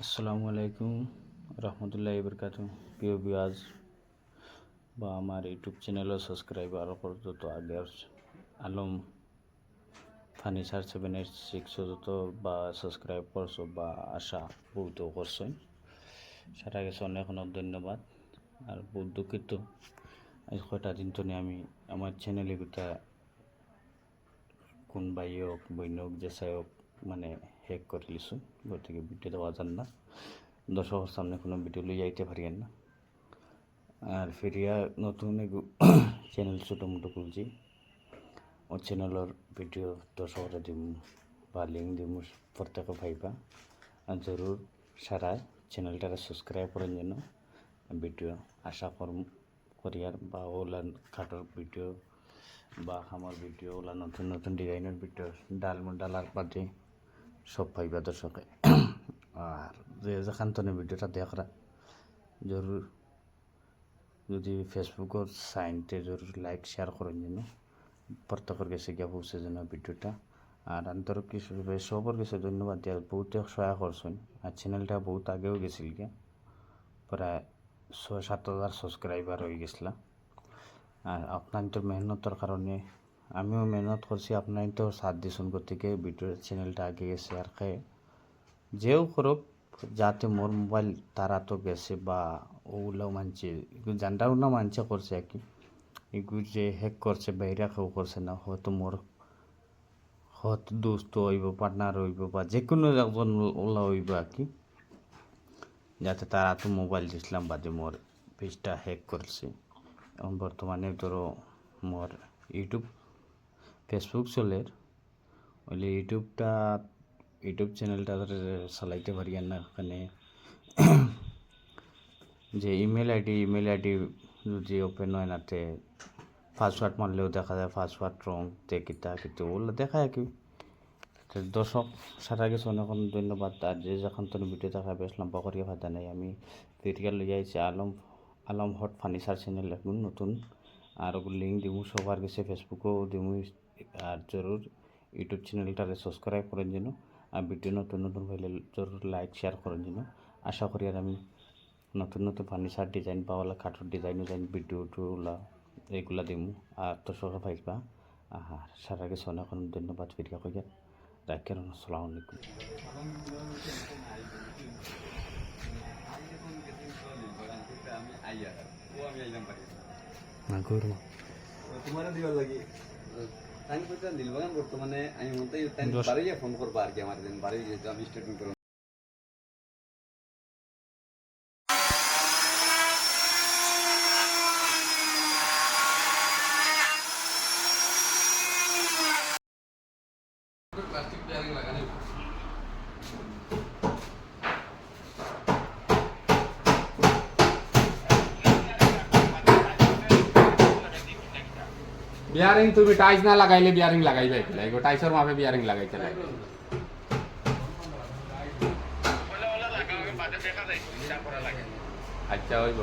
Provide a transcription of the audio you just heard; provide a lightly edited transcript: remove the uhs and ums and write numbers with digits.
আসসালামু আলাইকুম রহমতুল্লাহি বরকাত। প্রিয় ভিউয়ার্স বা আমার ইউটিউব চ্যানেলও সাবস্ক্রাইবার পর্যন্ত আগের আলম ফার্নিচার 786 যত বা সাবস্ক্রাইব করছো বা আশা বহুত করছো, সেটা গেছে অনেক অনেক ধন্যবাদ। আর বহুত দুঃখিত আজ কয়টা দিন তো আমি আমার চ্যানেলে গোটা কোন ভাই হোক বইন হোক যেসাই হোক মানে হ্যাক করে লিছো, গতিকে ভিডিও দেওয়া যান না, দর্শকের সামনে কোনো ভিডিও লই যাইতে পারিয়েন না। আর ফিরিয়া নতুন চ্যানেল ছোটো মোটো খুলছি, ও চ্যানেলের ভিডিও দর্শকরা দিম বা লিঙ্ক দিম, প্রত্যেকে পাইবা। আর জরুর সারা চ্যানেলটারে সাবস্ক্রাইব করেন যেন ভিডিও আশা করিয়ার বা ওলা খাটোর ভিডিও বা আমার ভিডিও ওলা নতুন নতুন ডিজাইনের ভিডিও ডালার বাদে সব পাইবা দর্শকে। আর যে যেখান ভিডিওটা দেখরা জরুর যদি ফেসবুকের সাইনতে জরুর লাইক শেয়ার করেন যেন প্রত্যেকের কাছে গিয়ে পৌঁছে যেন ভিডিওটা। আর আন্তরিক কিছু সবার কাছে ধন্যবাদ দেওয়ার বহুতে সহায় করছেন। আর চ্যানেলটা বহুত আগেও গেছিল গিয়া, প্রায় 6-7 হাজার সাবস্ক্রাইবার হয়ে গেছিল। আর আপনার তো মেহনতের কারণে আমিও মেহনত করছি, আপনার তো সাথ দিয়েছেন, গতিকে ভিডিও চ্যানেলটা আগে গেছে। আর খায় যেও করুক যাতে মোর মোবাইল তারা তো গেছে বা ওগুলো মানছে জানটাও না মানছে করছে আর কি, এগুলো যে হ্যাক করছে বাইরে কেউ করছে না, হয়তো মোর হয়তো দোস্ত হইব, পার্টনার হইব বা যে কোনো একজন ওলা হইব আর কি, যাতে তারা তো মোবাইল দিছিলাম বাদে মোর পেজটা হ্যাক করছে। এখন বর্তমানে ধরো মোর ইউটিউব ফেসবুক চলে, ওইলে ইউটিউব চ্যানেলটা চালাইতে পারি না। ওখানে যে ইমেল আইডি যদি ওপেন হয় নাতে পাসওয়ার্ড মারলেও দেখা যায় পাসওয়ার্ড রং কিতা কিন্তু ওগুলো দেখায় কি। দর্শক সারা গেছে অনেক অনেক ধন্যবাদ। আর যে যখন তোর ভিডিও দেখা বেশ লম্বা করিয়া ভাতা নাই, আমি ফিরিয়াল লইয়া আইছি আলম হট ফার্নিচার চ্যানেল এখন নতুন। আর ওগুলো লিঙ্ক দিব সবার কাছে, ফেসবুকেও দিব। আর জরুর ইউটিউব চ্যানেলটারে সাবস্ক্রাইব করেন যেন, আর ভিডিও নতুন নতুন হইলে জরুর লাইক শেয়ার করেন যেন। আশা করি আর আমি নতুন নতুন ফার্নিচার ডিজাইন বা ওলা কাঠের ডিজাইন ভিডিওগুলা এইগুলা দিম। আর তো সবাই পাইবা। আর সারা গেছে অনেক অনেক ধন্যবাদ ফিরিয়া কইয়া রাখেন। আসসালামু আলাইকুম। না করব তোমার দিবার লাগি টাইম কইতা দিলবাগান বর্তমানে আমি মতে টাইম বাড়িয়ে ফোন করব আর কি, আমার দিন বাড়ি যেতে আমি স্টেটমেন্ট করব। প্লাস্টিক বেয়ারিং লাগানো বিয়ারিং তুমি টাইস না লাগাইলে বিয়ারিং লাগাইবে কি লাগবে, টাইসের মাপে বিয়ারিং লাগাইতে লাগবে। আচ্ছা হইব।